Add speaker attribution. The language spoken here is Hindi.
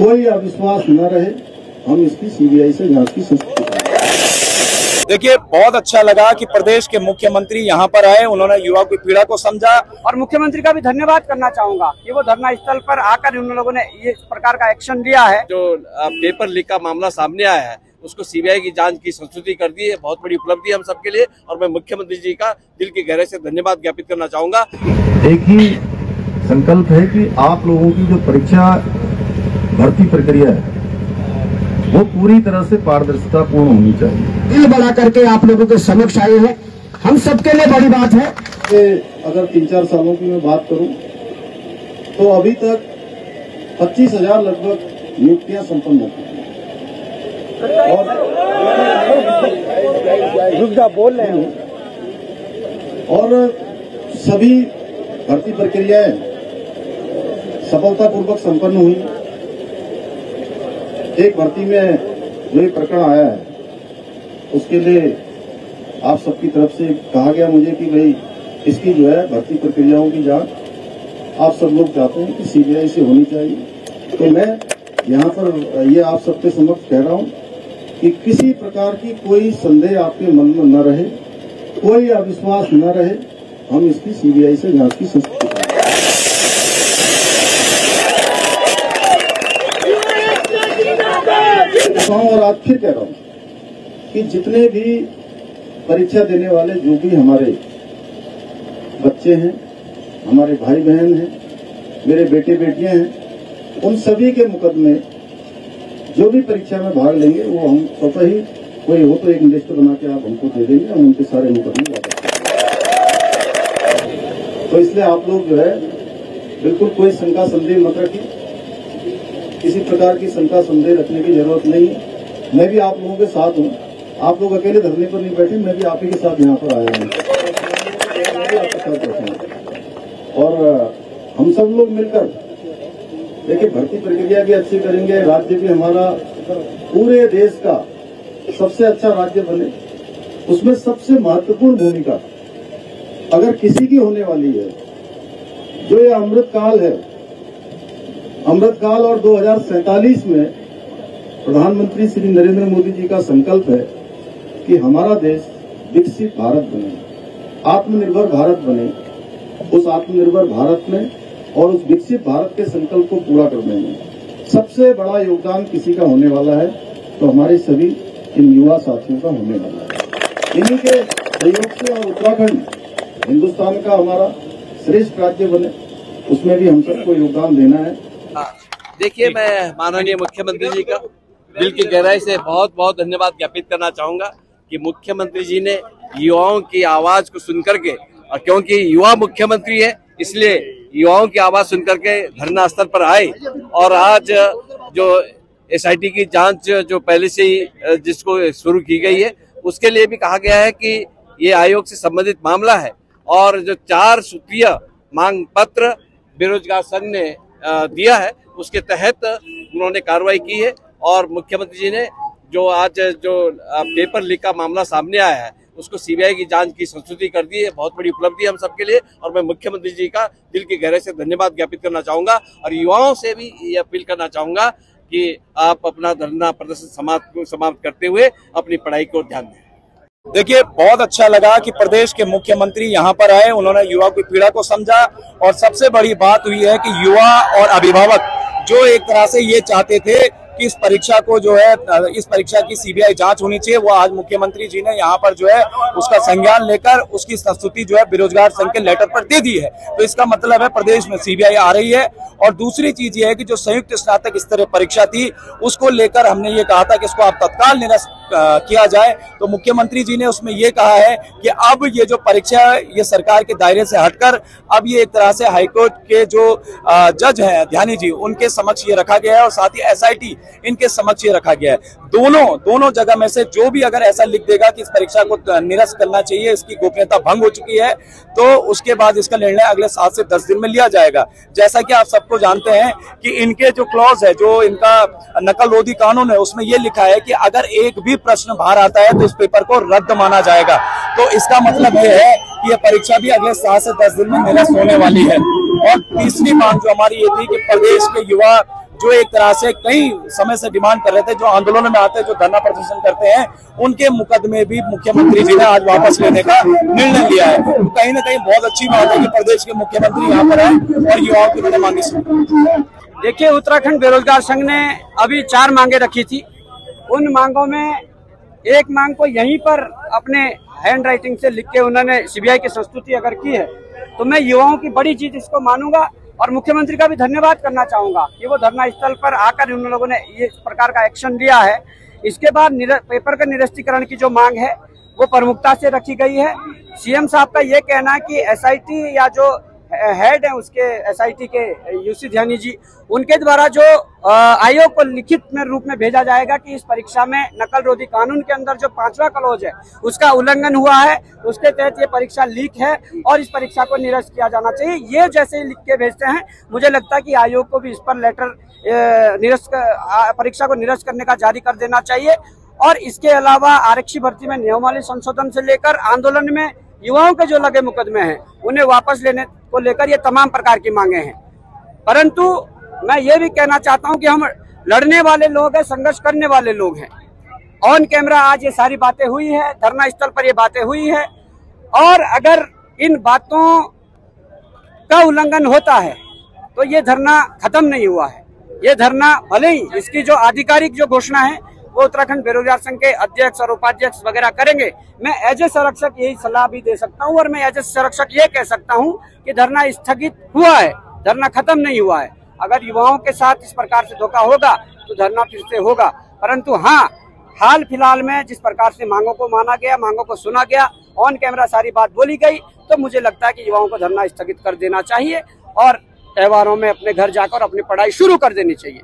Speaker 1: कोई अविश्वास न रहे, हम इसकी सीबीआई से जांच की संस्तुति करें।
Speaker 2: देखिए, बहुत अच्छा लगा कि प्रदेश के मुख्यमंत्री यहाँ पर आए, उन्होंने युवा की पीड़ा को समझा
Speaker 3: और मुख्यमंत्री का भी धन्यवाद करना चाहूंगा कि वो धरना स्थल पर आकर उन लोगों ने ये प्रकार का एक्शन लिया है।
Speaker 4: जो पेपर लीक का मामला सामने आया है उसको सीबीआई की जांच की संस्तुति कर दी है, बहुत बड़ी उपलब्धि हम सबके लिए, और मैं मुख्यमंत्री जी का दिल की गहराई से धन्यवाद ज्ञापित करना चाहूंगा।
Speaker 1: एक ही संकल्प है कि आप लोगों की जो परीक्षा भर्ती प्रक्रिया है वो पूरी तरह से पारदर्शिता पूर्ण होनी चाहिए।
Speaker 5: दिल बड़ा करके आप लोगों के समक्ष आए हैं, हम सबके लिए बड़ी बात है।
Speaker 1: अगर 3-4 सालों की मैं बात करूं तो अभी तक 25,000 लगभग नियुक्तियां संपन्न हो चुकी हैं और सभी भर्ती प्रक्रियाएं सफलतापूर्वक संपन्न हुई। एक भर्ती में जो एक प्रकरण आया है उसके लिए आप सबकी तरफ से कहा गया मुझे कि भाई इसकी जो है भर्ती प्रक्रियाओं की जांच आप सब लोग चाहते हैं कि सीबीआई से होनी चाहिए। तो मैं यहाँ पर ये आप सबके समक्ष कह रहा हूँ कि किसी प्रकार की कोई संदेह आपके मन में न रहे, कोई अविश्वास न रहे, हम इसकी सीबीआई से जांच की संस्तुति करें। और आज फिर कह रहा हूँ कि जितने भी परीक्षा देने वाले जो भी हमारे बच्चे हैं, हमारे भाई बहन हैं, मेरे बेटे बेटियां हैं, उन सभी के मुकदमे जो भी परीक्षा में भाग लेंगे वो हम स्वतः ही कोई हो तो एक लिस्ट बना के आप हमको दे देंगे, हम उनके सारे मुकदमे वापस। तो इसलिए आप लोग जो है बिल्कुल कोई शंका संदेह मत रखिए, किसी प्रकार की शंका संदेह रखने की जरूरत नहीं है। मैं भी आप लोगों के साथ हूँ, आप लोग अकेले धरने पर नहीं बैठे, मैं भी आप ही के साथ यहाँ पर आया हूँ और हम सब लोग मिलकर देखिए भर्ती प्रक्रिया भी अच्छी करेंगे, राज्य भी हमारा पूरे देश का सबसे अच्छा राज्य बने। उसमें सबसे महत्वपूर्ण भूमिका अगर किसी की होने वाली है, जो ये अमृतकाल है, अमृतकाल और 2047 में प्रधानमंत्री श्री नरेंद्र मोदी जी का संकल्प है कि हमारा देश विकसित भारत बने, आत्मनिर्भर भारत बने। उस आत्मनिर्भर भारत में और उस विकसित भारत के संकल्प को पूरा करने में सबसे बड़ा योगदान किसी का होने वाला है तो हमारे सभी इन युवा साथियों का होने वाला है। इन्हीं के सहयोग से और उत्तराखंड हिंदुस्तान का हमारा श्रेष्ठ राज्य बने, उसमें भी हम सबको योगदान देना है।
Speaker 4: देखिए, मैं माननीय मुख्यमंत्री जी का दिल की गहराई से बहुत बहुत धन्यवाद ज्ञापित करना चाहूंगा कि मुख्यमंत्री जी ने युवाओं की आवाज को सुनकर के, और क्योंकि युवा मुख्यमंत्री है इसलिए युवाओं की आवाज सुनकर के धरना स्थल पर आए। और आज जो एसआईटी की जांच जो पहले से ही जिसको शुरू की गई है उसके लिए भी कहा गया है कि ये आयोग से संबंधित मामला है, और जो 4 सूत्रीय मांग पत्र बेरोजगार संघ ने दिया है उसके तहत उन्होंने कार्रवाई की है। और मुख्यमंत्री जी ने जो आज जो पेपर लीक का मामला सामने आया है उसको सीबीआई की जांच की संस्तुति कर दी है, बहुत बड़ी उपलब्धि हम सबके लिए, और मैं मुख्यमंत्री जी का दिल की गहराई से धन्यवाद ज्ञापित करना चाहूंगा। और युवाओं से भी ये अपील करना चाहूंगा कि आप अपना धरना प्रदर्शन समाप्त करते हुए अपनी पढ़ाई को ध्यान दें।
Speaker 2: देखिए, बहुत अच्छा लगा कि प्रदेश के मुख्यमंत्री यहाँ पर आए, उन्होंने युवा की पीड़ा को समझा और सबसे बड़ी बात हुई है कि युवा और अभिभावक जो एक तरह से ये चाहते थे कि इस परीक्षा को जो है, इस परीक्षा की सीबीआई जांच होनी चाहिए, वो आज मुख्यमंत्री जी ने यहाँ पर जो है उसका संज्ञान लेकर उसकी संस्तुति जो है बेरोजगार संघ के लेटर पर दे दी है। तो इसका मतलब है प्रदेश में सीबीआई आ रही है। और दूसरी चीज ये है कि जो संयुक्त स्नातक स्तरीय परीक्षा थी उसको लेकर हमने ये कहा था कि इसको आप तत्काल निरस्त किया जाए, तो मुख्यमंत्री जी ने उसमें ये कहा है कि अब ये जो परीक्षा ये सरकार के दायरे से हटकर अब ये एक तरह से हाईकोर्ट के जो जज हैं ध्यानी जी उनके समक्ष ये रखा गया है, और साथ ही एसआईटी इनके समक्ष ये रखा गया है। दोनों जगह में से जो भी अगर ऐसा लिख देगा कि इस परीक्षा को निरस्त करना चाहिए, इसकी गोपनीयता भंग हो चुकी है, तो उसके बाद इसका निर्णय अगले 7 से 10 दिन में लिया जाएगा। जैसा कि आप सबको जानते हैं कि इनके जो क्लॉज है, जो इनका नकल रोधी कानून है, उसमें यह लिखा है कि अगर एक भी प्रश्न बाहर आता है तो इस पेपर को रद्द माना जाएगा। तो इसका मतलब यह है कि यह परीक्षा भी अगले 7 से 10 दिन में निरस्त होने वाली है। और तीसरी मांग जो हमारी ये थी कि प्रदेश के युवा जो एक तरह से कई समय से डिमांड कर रहे थे, जो आंदोलन में आते हैं, जो धरना प्रदर्शन करते हैं, उनके मुकदमे भी मुख्यमंत्री जी ने आज वापस लेने का निर्णय लिया है। तो कहीं ना कहीं बहुत अच्छी बात है कि प्रदेश के मुख्यमंत्री यहाँ पर आए और युवाओं की बड़ी मांगे सुनी।
Speaker 3: देखिए, उत्तराखंड बेरोजगार संघ ने अभी 4 मांगे रखी थी। उन मांगों में एक मांग को यहीं पर अपने हैंड राइटिंग से लिख के उन्होंने सीबीआई की संस्तुति अगर की है, तो मैं युवाओं की बड़ी जीत इसको मानूंगा और मुख्यमंत्री का भी धन्यवाद करना चाहूंगा कि वो धरना स्थल पर आकर उन लोगों ने ये इस प्रकार का एक्शन लिया है। इसके बाद पेपर का निरस्तीकरण की जो मांग है वो प्रमुखता से रखी गई है। सीएम साहब का ये कहना है कि एसआईटी या जो हेड है उसके एसआईटी के यूसी ध्यानी जी, उनके द्वारा जो आयोग को लिखित में रूप में भेजा जाएगा कि इस परीक्षा में नकल रोधी कानून के अंदर जो 5वां क्लॉज है उसका उल्लंघन हुआ है, उसके तहत ये परीक्षा लीक है और इस परीक्षा को निरस्त किया जाना चाहिए। ये जैसे ही लिख के भेजते हैं, मुझे लगता है कि आयोग को भी इस पर लेटर परीक्षा को निरस्त करने का जारी कर देना चाहिए। और इसके अलावा आरक्षी भर्ती में नियमावली संशोधन से लेकर आंदोलन में युवाओं के जो लगे मुकदमे हैं उन्हें वापस लेने को लेकर ये तमाम प्रकार की मांगे हैं। परंतु मैं ये भी कहना चाहता हूं कि हम लड़ने वाले लोग हैं, संघर्ष करने वाले लोग हैं। ऑन कैमरा आज ये सारी बातें हुई है, धरना स्थल पर ये बातें हुई है और अगर इन बातों का उल्लंघन होता है तो ये धरना खत्म नहीं हुआ है। ये धरना भले ही इसकी जो आधिकारिक जो घोषणा है वो उत्तराखंड बेरोजगार संघ के अध्यक्ष और उपाध्यक्ष वगैरह करेंगे, मैं एज ए संरक्षक यही सलाह भी दे सकता हूं और मैं एज ए संरक्षक ये कह सकता हूं कि धरना स्थगित हुआ है, धरना खत्म नहीं हुआ है। अगर युवाओं के साथ इस प्रकार से धोखा होगा तो धरना फिर से होगा। परंतु हाँ, हाल फिलहाल में जिस प्रकार से मांगों को माना गया, मांगों को सुना गया, ऑन कैमरा सारी बात बोली गई, तो मुझे लगता है कि युवाओं को धरना स्थगित कर देना चाहिए और त्योहारों में अपने घर जाकर अपनी पढ़ाई शुरू कर देनी चाहिए।